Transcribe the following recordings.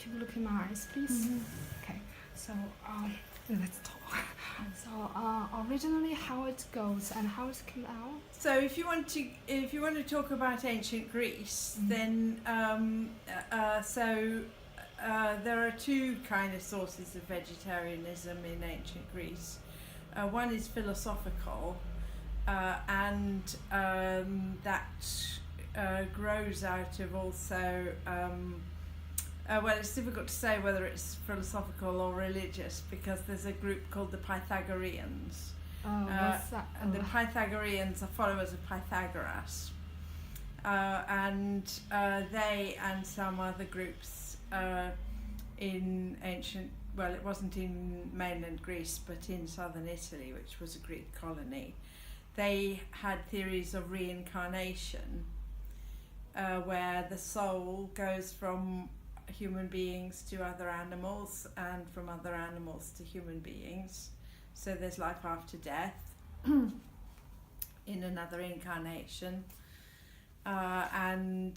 keep looking at my eyes, please. Okay, so let's talk. So originally, how it goes and how it came out. So if you want to talk about ancient Greece, then there are two kind of sources of vegetarianism in ancient Greece. One is philosophical, and that grows out of also. Well, it's difficult to say whether it's philosophical or religious because there's a group called the Pythagoreans. What's that? And the Pythagoreans are followers of Pythagoras. And they and some other groups in ancient, well, it wasn't in mainland Greece, but in southern Italy, which was a Greek colony, they had theories of reincarnation, where the soul goes from human beings to other animals and from other animals to human beings. So there's life after death in another incarnation. And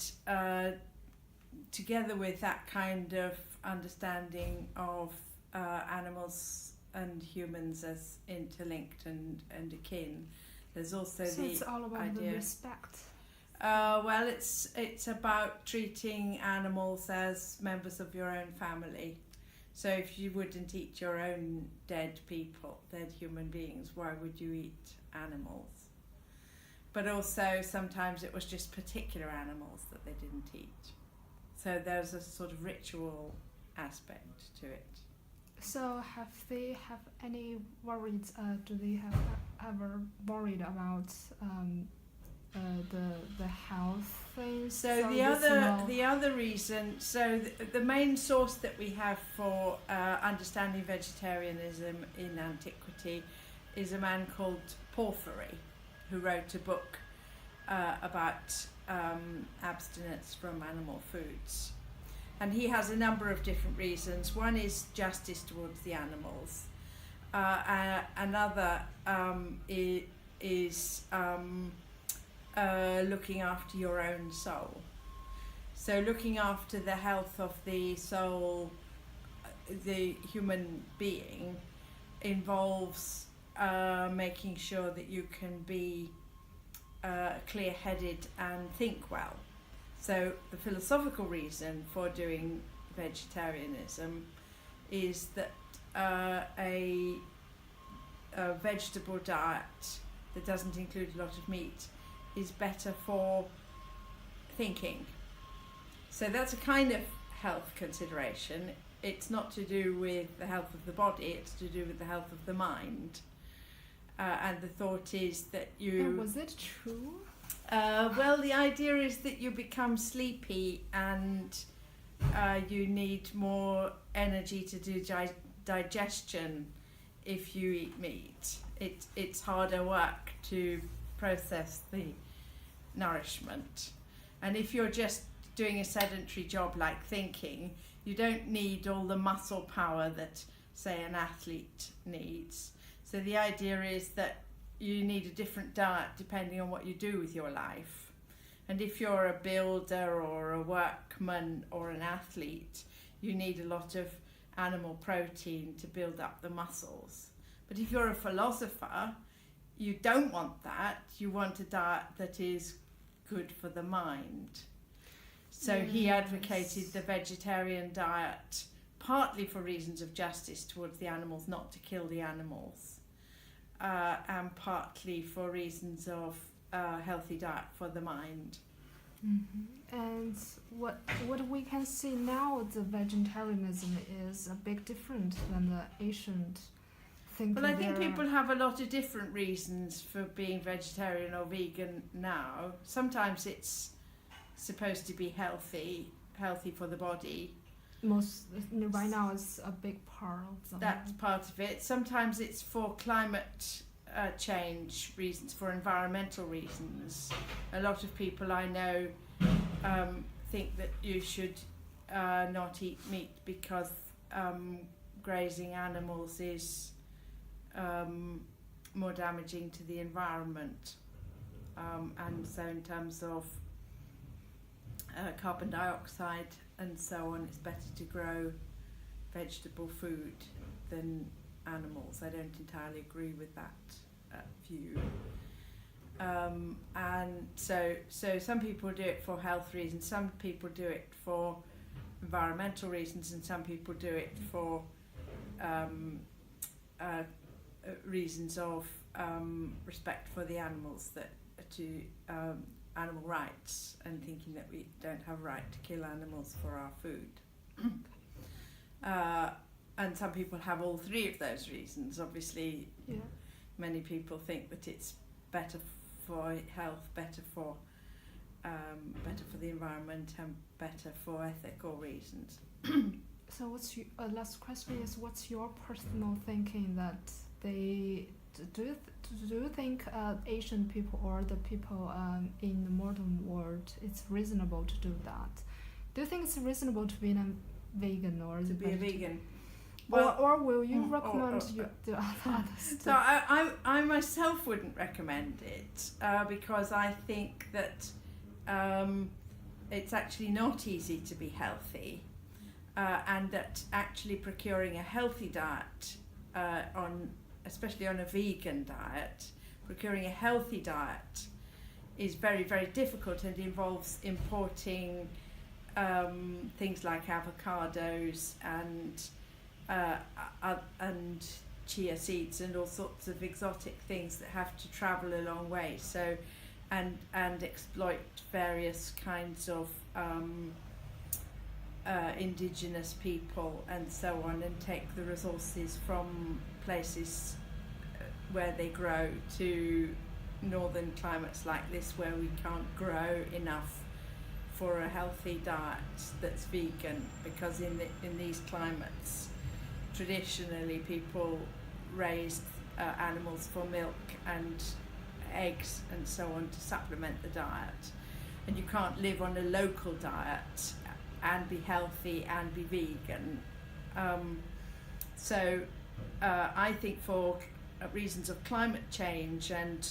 together with that kind of understanding of animals and humans as interlinked and akin, there's also so the it's all about idea. the respect. Well, it's about treating animals as members of your own family. So if you wouldn't eat your own dead human beings, why would you eat animals? But also sometimes it was just particular animals that they didn't eat. So there's a sort of ritual aspect to it. So have they have any worries? Do they have ever worried about the health things? So the other reason, so the main source that we have for understanding vegetarianism in antiquity is a man called Porphyry, who wrote a book about abstinence from animal foods. And he has a number of different reasons. One is justice towards the animals. Another is looking after your own soul. So looking after the health of the soul, the human being, involves making sure that you can be clear-headed and think well. So the philosophical reason for doing vegetarianism is that a vegetable diet that doesn't include a lot of meat is better for thinking. So that's a kind of health consideration. It's not to do with the health of the body, it's to do with the health of the mind. And the thought is that you... And was it true? Well, the idea is that you become sleepy and you need more energy to do digestion if you eat meat. It's harder work to process the nourishment. And if you're just doing a sedentary job like thinking, you don't need all the muscle power that, say, an athlete needs. So the idea is that you need a different diet depending on what you do with your life. And if you're a builder or a workman or an athlete, you need a lot of animal protein to build up the muscles. But if you're a philosopher, you don't want that. You want a diet that is good for the mind. So he advocated the vegetarian diet partly for reasons of justice towards the animals, not to kill the animals, and partly for reasons of healthy diet for the mind. Mm-hmm. And what we can see now, the vegetarianism is a big different than the ancient thinking. Well, I think people have a lot of different reasons for being vegetarian or vegan now. Sometimes it's supposed to be healthy for the body. Right now is a big part of the That's part of it. Sometimes it's for climate change reasons, for environmental reasons. A lot of people I know think that you should not eat meat because grazing animals is more damaging to the environment. And so in terms of carbon dioxide and so on. It's better to grow vegetable food than animals. I don't entirely agree with that view. And so some people do it for health reasons, some people do it for environmental reasons, and some people do it for reasons of respect for the animals, that to animal rights, and thinking that we don't have a right to kill animals for our food. And some people have all three of those reasons. Obviously, Yeah. many people think that it's better for health, better for the environment, and better for ethical reasons. So what's your last question is, what's your personal thinking that they do you think Asian people or the people in the modern world, it's reasonable to do that? Do you think it's reasonable to be a vegan or To be a vegan. or will you recommend the others? So I myself wouldn't recommend it because I think that it's actually not easy to be healthy, and that actually procuring a healthy diet, especially on a vegan diet, procuring a healthy diet is very, very difficult, and involves importing things like avocados and chia seeds and all sorts of exotic things that have to travel a long way. So, and exploit various kinds of indigenous people and so on, and take the resources from places where they grow to northern climates like this, where we can't grow enough for a healthy diet that's vegan, because in these climates traditionally people raised animals for milk and eggs and so on to supplement the diet, and you can't live on a local diet and be healthy and be vegan. So I think for reasons of climate change and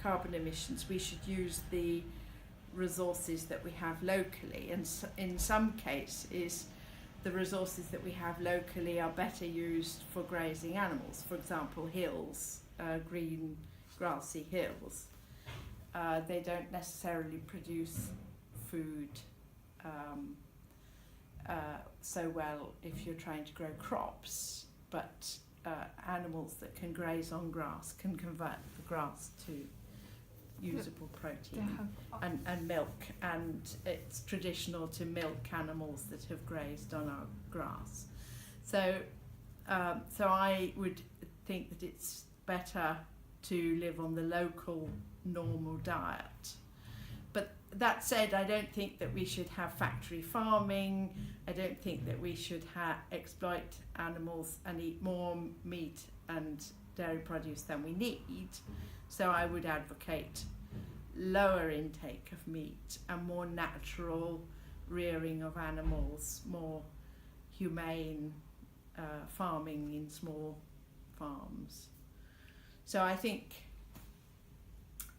carbon emissions, we should use the resources that we have locally, and in some cases the resources that we have locally are better used for grazing animals. For example, hills, green grassy hills, they don't necessarily produce food so well if you're trying to grow crops, but animals that can graze on grass can convert the grass to usable protein and milk, and it's traditional to milk animals that have grazed on our grass. So I would think that it's better to live on the local normal diet. But that said, I don't think that we should have factory farming. I don't think that we should exploit animals and eat more meat and dairy produce than we need. So I would advocate lower intake of meat and more natural rearing of animals, more humane farming in small farms. So I think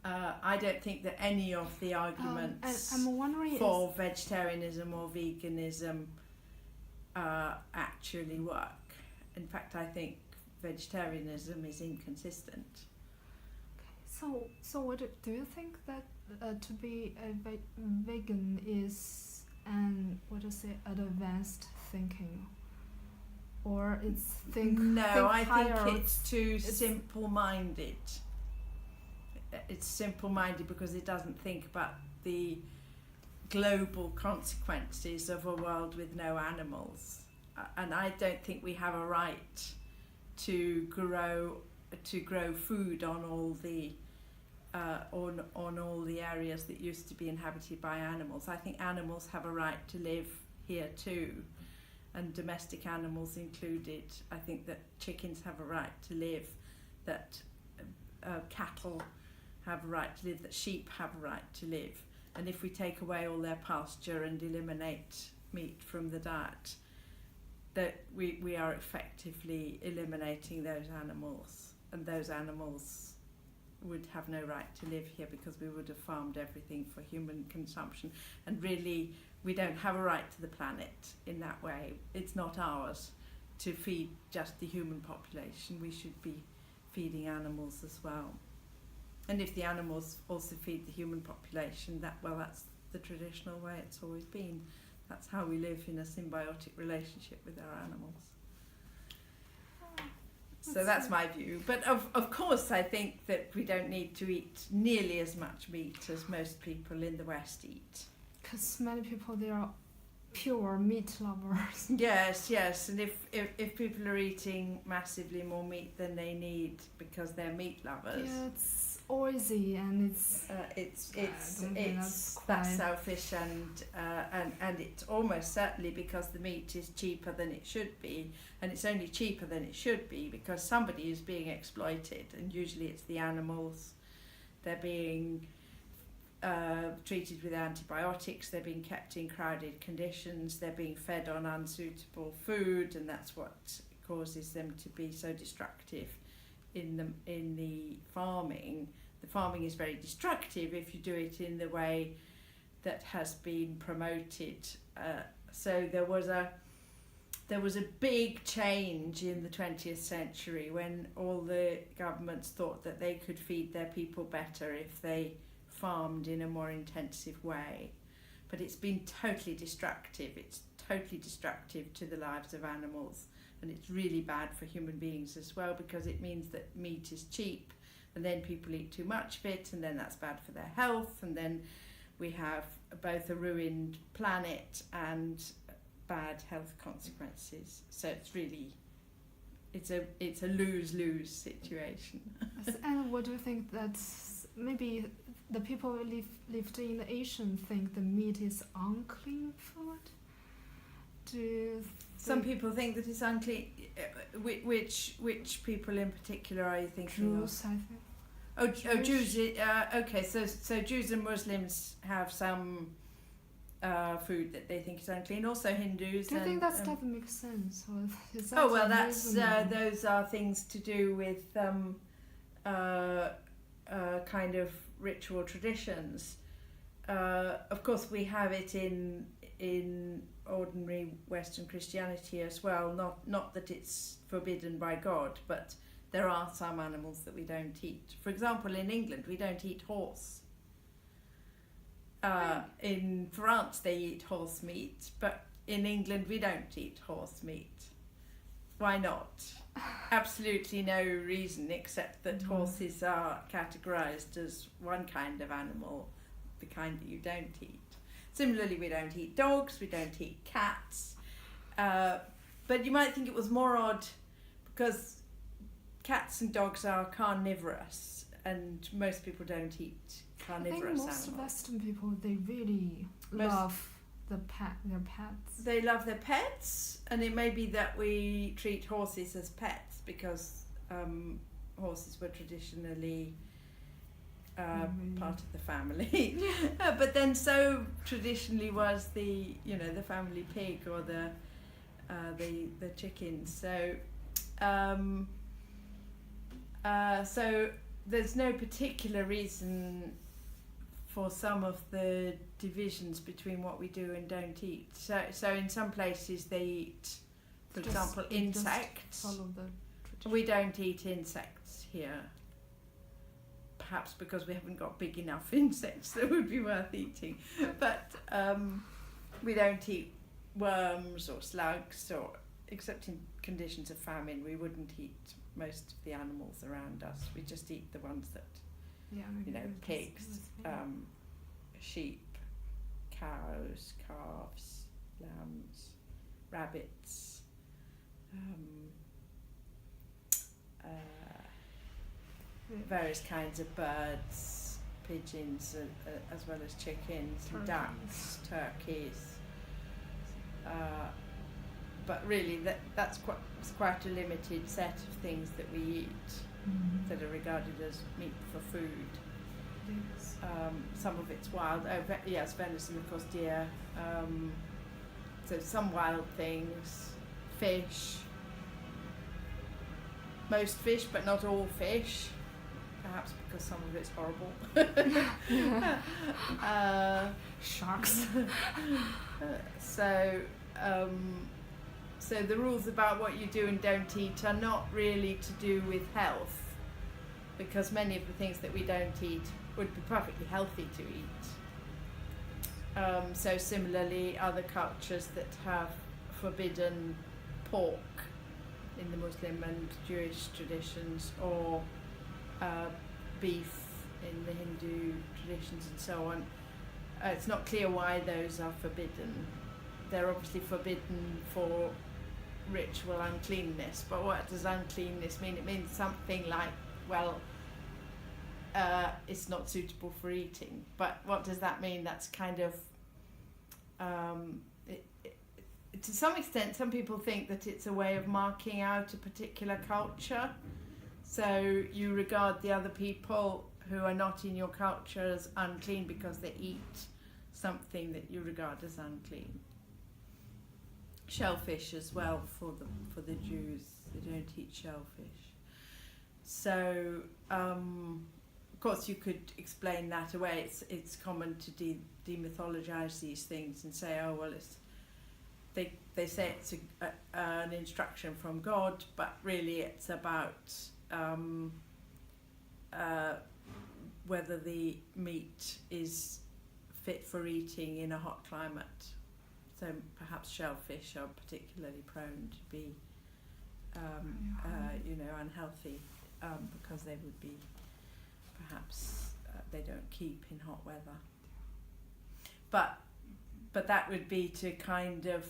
I don't think that any of the arguments I'm wondering for vegetarianism or veganism actually work. In fact, I think vegetarianism is inconsistent. So what do you think that to be a vegan is an advanced thinking, or it's I higher, think it's too simple-minded. It's simple-minded because it doesn't think about the global consequences of a world with no animals, and I don't think we have a right to grow food on all the on all the areas that used to be inhabited by animals. I think animals have a right to live here too, and domestic animals included. I think that chickens have a right to live, that cattle have a right to live, that sheep have a right to live. And if we take away all their pasture and eliminate meat from the diet, that we are effectively eliminating those animals, and those animals would have no right to live here because we would have farmed everything for human consumption. And really, we don't have a right to the planet in that way. It's not ours to feed just the human population. We should be feeding animals as well. And if the animals also feed the human population, that's the traditional way it's always been. That's how we live in a symbiotic relationship with our animals. So that's my view. But of course, I think that we don't need to eat nearly as much meat as most people in the West eat. Because many people, they are pure meat lovers. Yes. And if people are eating massively more meat than they need because they're meat lovers, Yeah, it's oily and that's selfish, and it's almost certainly because the meat is cheaper than it should be, and it's only cheaper than it should be because somebody is being exploited, and usually it's the animals. They're being treated with antibiotics, they're being kept in crowded conditions, they're being fed on unsuitable food, and that's what causes them to be so destructive in the farming. The farming is very destructive if you do it in the way that has been promoted. So there was a big change in the 20th century when all the governments thought that they could feed their people better if they farmed in a more intensive way. But it's been totally destructive. It's totally destructive to the lives of animals, and it's really bad for human beings as well because it means that meat is cheap, and then people eat too much of it, and then that's bad for their health, and then we have both a ruined planet and bad health consequences. So it's really, it's a lose-lose situation. And what do you think that maybe the people lived in the Asian think the meat is unclean food? Some people think that it's unclean. Which people in particular are you thinking Jews, of? I think. Oh, Jews. Okay, so Jews and Muslims have some food that they think is unclean. Also Hindus. Do you think that doesn't make sense? Or is that that's those are things to do with kind of ritual traditions. Of course, we have it in ordinary Western Christianity as well. Not that it's forbidden by God, but there are some animals that we don't eat. For example, in England, we don't eat horse. In France, they eat horse meat, but in England, we don't eat horse meat. Why not? Absolutely no reason except that horses are categorized as one kind of animal, the kind that you don't eat. Similarly, we don't eat dogs, we don't eat cats. But you might think it was more odd because cats and dogs are carnivorous, and most people don't eat carnivorous animals. I think most Western people, they really love their pets. They love their pets, and it may be that we treat horses as pets because horses were traditionally part of the family. But then so traditionally was the family pig or the chicken. So there's no particular reason for some of the divisions between what we do and don't eat. So in some places they eat, for example, insects. Follow the tradition. We don't eat insects here. Perhaps because we haven't got big enough insects that would be worth eating. But we don't eat worms or slugs, or except in conditions of famine, we wouldn't eat most of the animals around us. We just eat the ones that, pigs, sheep, cows, calves, lambs, rabbits, various kinds of birds, pigeons, as well as chickens, and ducks, turkeys. But really, that's quite a limited set of things that we eat that are regarded as meat for food. Yes. Some of it's wild. Yes, venison, of course, deer. So some wild things, fish. Most fish, but not all fish. perhaps because some of it's horrible. Sharks. So the rules about what you do and don't eat are not really to do with health, because many of the things that we don't eat would be perfectly healthy to eat. So similarly, other cultures that have forbidden pork in the Muslim and Jewish traditions, or beef in the Hindu traditions and so on, it's not clear why those are forbidden. They're obviously forbidden for ritual uncleanness, but what does uncleanness mean? It means something like, well, it's not suitable for eating. But what does that mean? That's kind of, to some extent, some people think that it's a way of marking out a particular culture. So you regard the other people who are not in your culture as unclean because they eat something that you regard as unclean. Shellfish as well for the Jews, they don't eat shellfish. So of course you could explain that away. It's common to demythologize these things and say, oh well, they say it's an instruction from God, but really it's about whether the meat is fit for eating in a hot climate. So perhaps shellfish are particularly prone to be, unhealthy because they would be perhaps they don't keep in hot weather. But that would be to kind of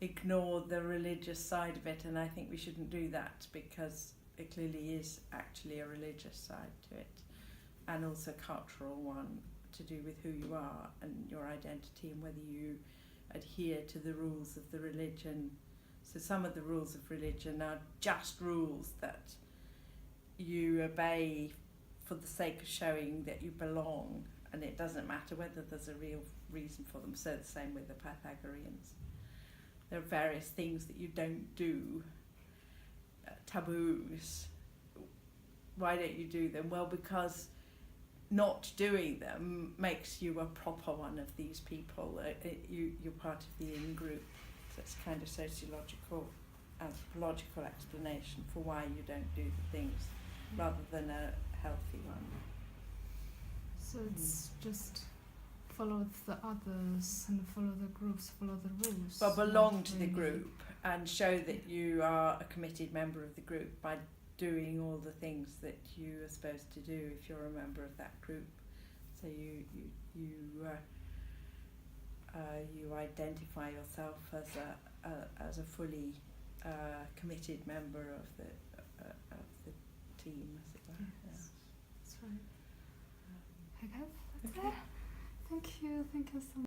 ignore the religious side of it, and I think we shouldn't do that because it clearly is actually a religious side to it, and also a cultural one, to do with who you are and your identity and whether you adhere to the rules of the religion. So some of the rules of religion are just rules that you obey for the sake of showing that you belong, and it doesn't matter whether there's a real reason for them. So the same with the Pythagoreans. There are various things that you don't do, taboos. Why don't you do them? Well, because not doing them makes you a proper one of these people. You're part of the in-group. So it's kind of sociological, anthropological explanation for why you don't do the things, rather than a healthy one. So it's just follow the others and follow the groups, follow the rules. But belong to the group and show that you are a committed member of the group by doing all the things that you are supposed to do if you're a member of that group. So you identify yourself as a fully committed member of the team, as it were. Yes, that's right. Okay, that's it. Thank you so much.